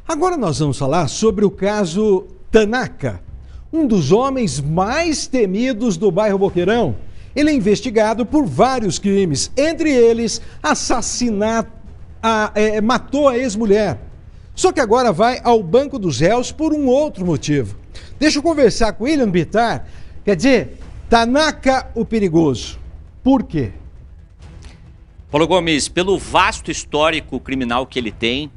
Agora nós vamos falar sobre o caso Tanaka, um dos homens mais temidos do bairro Boqueirão. Ele é investigado por vários crimes, entre eles assassinato, matou a ex-mulher. Só que agora vai ao banco dos réus por um outro motivo. Deixa eu conversar com William Bittar. Quer dizer, Tanaka o perigoso. Por quê? Paulo Gomes, pelo vasto histórico criminal que ele tem,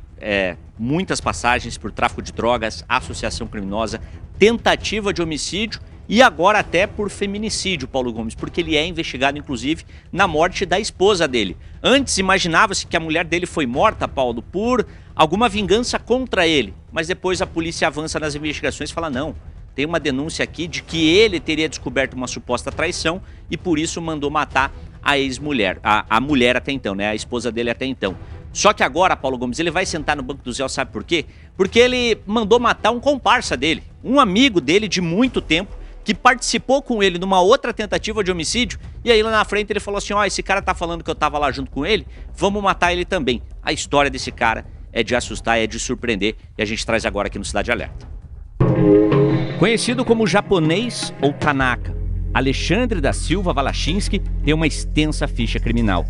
muitas passagens por tráfico de drogas, associação criminosa, tentativa de homicídio e agora até por feminicídio, Paulo Gomes, porque ele é investigado, inclusive, na morte da esposa dele. Antes imaginava-se que a mulher dele foi morta, Paulo, por alguma vingança contra ele, mas depois a polícia avança nas investigações e fala, não, tem uma denúncia aqui de que ele teria descoberto uma suposta traição e por isso mandou matar a ex-mulher, a mulher até então, né, a esposa dele até então. Só que agora, Paulo Gomes, ele vai sentar no banco dos réus, sabe por quê? Porque ele mandou matar um comparsa dele, um amigo dele de muito tempo, que participou com ele numa outra tentativa de homicídio, e aí lá na frente ele falou assim, ó, esse cara tá falando que eu tava lá junto com ele, vamos matar ele também. A história desse cara é de assustar, é de surpreender, e a gente traz agora aqui no Cidade Alerta. Conhecido como japonês ou Tanaka, Alexandre da Silva Walachinski tem uma extensa ficha criminal.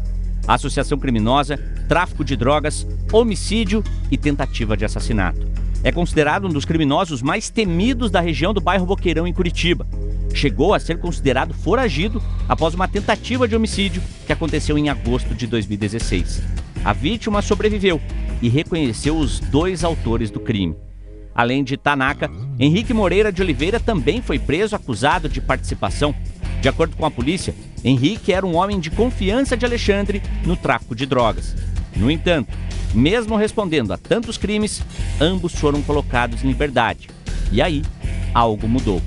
Associação criminosa, tráfico de drogas, homicídio e tentativa de assassinato. É considerado um dos criminosos mais temidos da região do bairro Boqueirão, em Curitiba. Chegou a ser considerado foragido após uma tentativa de homicídio que aconteceu em agosto de 2016. A vítima sobreviveu e reconheceu os dois autores do crime. Além de Tanaka, Henrique Moreira de Oliveira também foi preso acusado de participação. De acordo com a polícia, Henrique era um homem de confiança de Alexandre no tráfico de drogas. No entanto, mesmo respondendo a tantos crimes, ambos foram colocados em liberdade. E aí, algo mudou.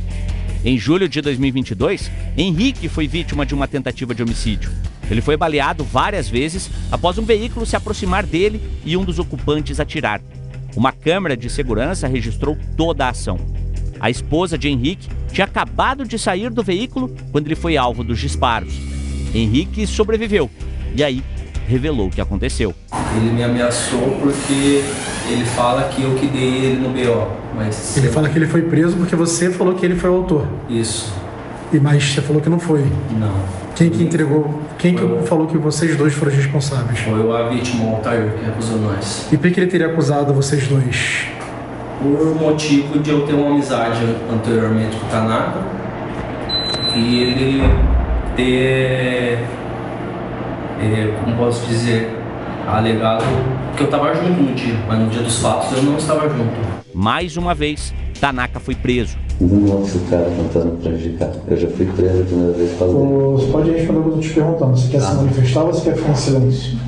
Em julho de 2022, Henrique foi vítima de uma tentativa de homicídio. Ele foi baleado várias vezes após um veículo se aproximar dele e um dos ocupantes atirar. Uma câmera de segurança registrou toda a ação. A esposa de Henrique tinha acabado de sair do veículo quando ele foi alvo dos disparos. Henrique sobreviveu e aí revelou o que aconteceu. Ele me ameaçou porque ele fala que eu que dei ele no BO. Mas ele fala que ele foi preso porque você falou que ele foi o autor. Isso. Mas você falou que não foi. Não. Quem que entregou? Quem que falou que vocês dois foram os responsáveis? Foi a vítima, o Altair, que acusou nós. E por que ele teria acusado vocês dois? Por motivo de eu ter uma amizade anteriormente com o Tanaka e ele ter, como posso dizer, alegado que eu estava junto no dia, mas no dia dos fatos eu não estava junto. Mais uma vez, Tanaka foi preso. Não gosto do cara tentando prejudicar. Eu já fui preso a primeira vez por causa dele. Você pode responder o que eu tô te perguntando. Você quer se manifestar ou você quer ficar em silêncio?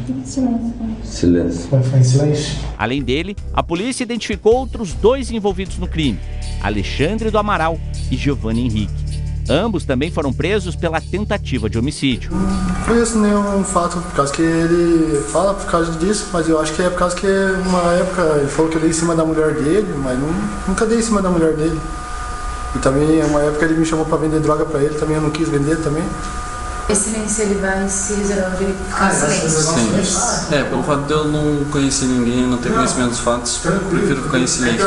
Silêncio. Vai ficar em silêncio? Além dele, a polícia identificou outros dois envolvidos no crime, Alexandre do Amaral e Giovanni Henrique. Ambos também foram presos pela tentativa de homicídio. Não conheço nenhum fato por causa que ele fala por causa disso, mas eu acho que é por causa que uma época ele falou que eu dei em cima da mulher dele, mas nunca dei em cima da mulher dele. E também uma época ele me chamou para vender droga para ele, também eu não quis vender também. Esse silêncio ele vai se reservar de ficar silêncio. Sim. Pelo fato de eu não conhecer ninguém, não ter conhecimento dos fatos, prefiro ficar em silêncio.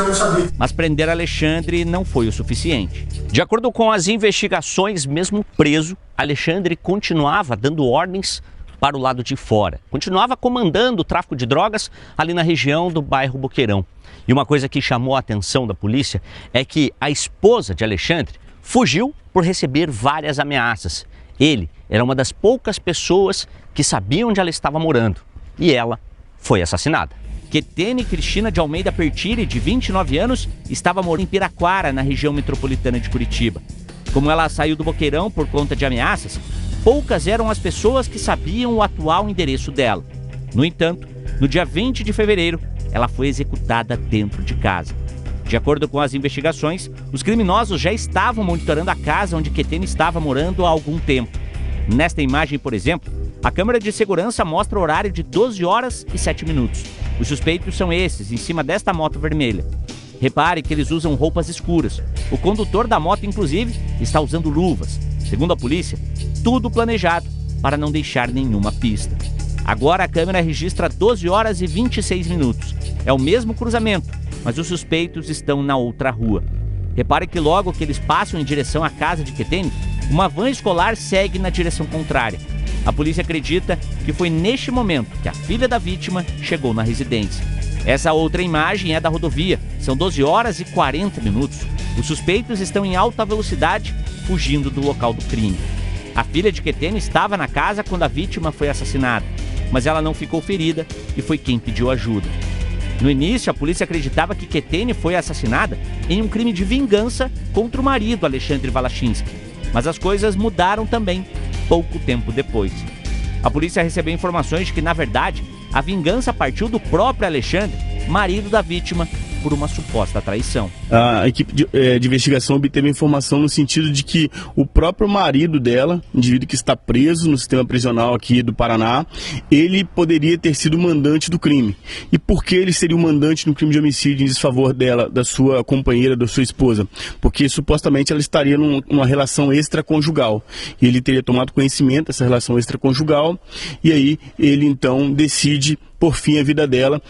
Mas prender Alexandre não foi o suficiente. De acordo com as investigações, mesmo preso, Alexandre continuava dando ordens para o lado de fora. Continuava comandando o tráfico de drogas ali na região do bairro Boqueirão. E uma coisa que chamou a atenção da polícia é que a esposa de Alexandre fugiu por receber várias ameaças. Ele era uma das poucas pessoas que sabiam onde ela estava morando. E ela foi assassinada. Ketene Cristina de Almeida Pertire, de 29 anos, estava morando em Piraquara, na região metropolitana de Curitiba. Como ela saiu do Boqueirão por conta de ameaças, poucas eram as pessoas que sabiam o atual endereço dela. No entanto, no dia 20 de fevereiro, ela foi executada dentro de casa. De acordo com as investigações, os criminosos já estavam monitorando a casa onde Ketene estava morando há algum tempo. Nesta imagem, por exemplo, a câmera de segurança mostra o horário de 12 horas e 7 minutos. Os suspeitos são esses, em cima desta moto vermelha. Repare que eles usam roupas escuras. O condutor da moto, inclusive, está usando luvas. Segundo a polícia, tudo planejado para não deixar nenhuma pista. Agora a câmera registra 12 horas e 26 minutos. É o mesmo cruzamento mas os suspeitos estão na outra rua. Repare que logo que eles passam em direção à casa de Quetene, uma van escolar segue na direção contrária. A polícia acredita que foi neste momento que a filha da vítima chegou na residência. Essa outra imagem é da rodovia. São 12 horas e 40 minutos. Os suspeitos estão em alta velocidade, fugindo do local do crime. A filha de Quetene estava na casa quando a vítima foi assassinada, mas ela não ficou ferida e foi quem pediu ajuda. No início, a polícia acreditava que Quetene foi assassinada em um crime de vingança contra o marido, Alexandre Walachinski. Mas as coisas mudaram também, pouco tempo depois. A polícia recebeu informações de que, na verdade, a vingança partiu do próprio Alexandre, marido da vítima, por uma suposta traição. A equipe de investigação obteve informação no sentido de que o próprio marido dela, indivíduo que está preso no sistema prisional aqui do Paraná, ele poderia ter sido o mandante do crime. E por que ele seria o mandante no crime de homicídio em desfavor dela, da sua companheira, da sua esposa? Porque supostamente ela estaria numa relação extraconjugal. E ele teria tomado conhecimento dessa relação extraconjugal, e aí ele então decide por fim a vida dela,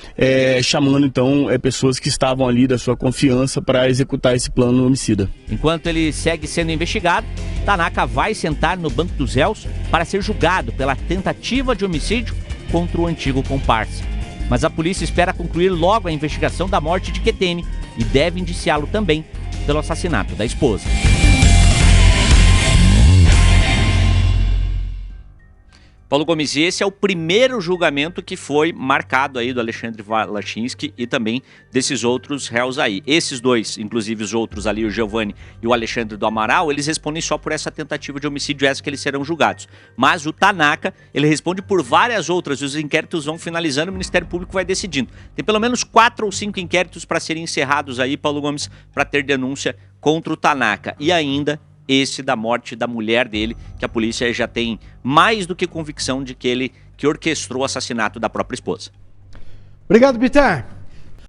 chamando então pessoas que estavam ali da sua confiança para executar esse plano homicida. Enquanto ele segue sendo investigado, Tanaka vai sentar no banco dos réus para ser julgado pela tentativa de homicídio contra o antigo comparsa. Mas a polícia espera concluir logo a investigação da morte de Quetene e deve indiciá-lo também pelo assassinato da esposa. Paulo Gomes, e esse é o primeiro julgamento que foi marcado aí do Alexandre Walachinski e também desses outros réus aí. Esses dois, inclusive os outros ali, o Giovanni e o Alexandre do Amaral, eles respondem só por essa tentativa de homicídio, essa que eles serão julgados. Mas o Tanaka, ele responde por várias outras e os inquéritos vão finalizando e o Ministério Público vai decidindo. Tem pelo menos 4 ou 5 inquéritos para serem encerrados aí, Paulo Gomes, para ter denúncia contra o Tanaka. E ainda esse da morte da mulher dele, que a polícia já tem mais do que convicção de que ele que orquestrou o assassinato da própria esposa. Obrigado, Bitar.